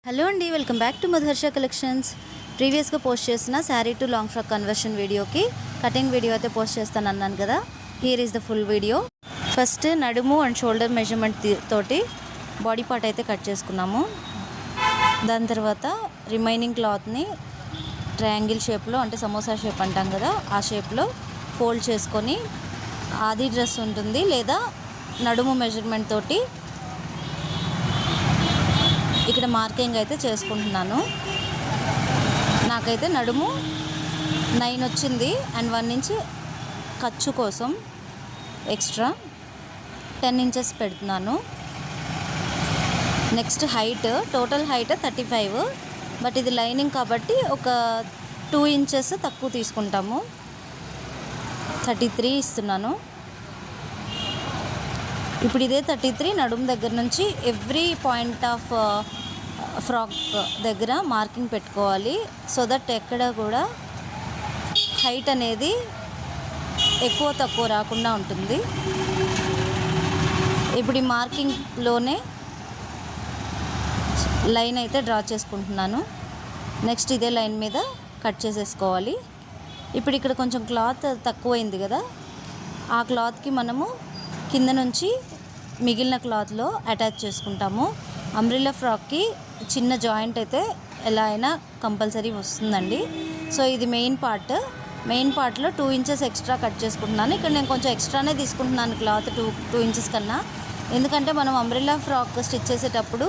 Hello అండి, welcome back to మధుహర్ష collections. ప్రీవియస్గా post చేసిన sari to long frock conversion వీడియోకి కటింగ్ వీడియో అయితే పోస్ట్ చేస్తాను అన్నాను కదా. Here is the full video. First నడుము అండ్ షోల్డర్ మెజర్మెంట్ తోటి బాడీ పార్ట్ అయితే కట్ చేసుకున్నాము. దాని తర్వాత రిమైనింగ్ క్లాత్ని ట్రయాంగిల్ షేప్లో, అంటే సమోసా షేప్ అంటాం కదా, ఆ షేప్లో ఫోల్డ్ చేసుకొని ఆది డ్రెస్ ఉంటుంది లేదా నడుము మెజర్మెంట్ తోటి ఇక్కడ మార్కింగ్ అయితే చేసుకుంటున్నాను. నాకైతే నడుము 9 వచ్చింది అండ్ 1 ఇంచ్ ఖర్చు కోసం ఎక్స్ట్రా 10 ఇంచెస్ పెడుతున్నాను. Next height, total height 35, but ఇది లైనింగ్ కాబట్టి ఒక 2 ఇంచెస్ తక్కువ తీసుకుంటాము. 33 ఇస్తున్నాను. ఇప్పుడు ఇదే 33 నడుము దగ్గర నుంచి ఎవ్రీ పాయింట్ ఆఫ్ ఫ్రాక్ దగ్గర మార్కింగ్ పెట్టుకోవాలి, సో దట్ ఎక్కడ కూడా హైట్ అనేది ఎక్కువ తక్కువ రాకుండా ఉంటుంది. ఇప్పుడు ఈ మార్కింగ్లోనే లైన్ అయితే డ్రా చేసుకుంటున్నాను. నెక్స్ట్ ఇదే లైన్ మీద కట్ చేసేసుకోవాలి. ఇప్పుడు ఇక్కడ కొంచెం క్లాత్ తక్కువైంది కదా, ఆ క్లాత్కి మనము కింద నుంచి మిగిలిన క్లాత్లో అటాచ్ చేసుకుంటాము. అంబ్రిల్లా ఫ్రాక్కి చిన్న జాయింట్ అయితే ఎలా అయినా కంపల్సరీ వస్తుందండి. సో ఇది మెయిన్ పార్ట్లో 2 ఇంచెస్ ఎక్స్ట్రా కట్ చేసుకుంటున్నాను. ఇక్కడ నేను కొంచెం ఎక్స్ట్రానే తీసుకుంటున్నాను క్లాత్, 2 ఇంచెస్ కన్నా, ఎందుకంటే మనం అంబ్రిల్లా ఫ్రాక్ స్టిచ్ చేసేటప్పుడు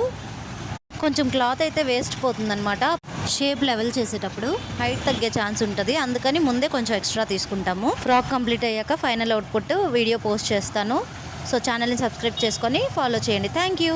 కొంచెం క్లాత్ అయితే వేస్ట్ పోతుందన్నమాట. షేప్ లెవెల్ చేసేటప్పుడు హైట్ తగ్గే ఛాన్స్ ఉంటుంది, అందుకని ముందే కొంచెం ఎక్స్ట్రా తీసుకుంటాము. ఫ్రాక్ కంప్లీట్ అయ్యాక ఫైనల్ అవుట్పుట్ వీడియో పోస్ట్ చేస్తాను. సో ఛానల్ని సబ్స్క్రైబ్ చేసుకొని ఫాలో చేయండి. Thank you.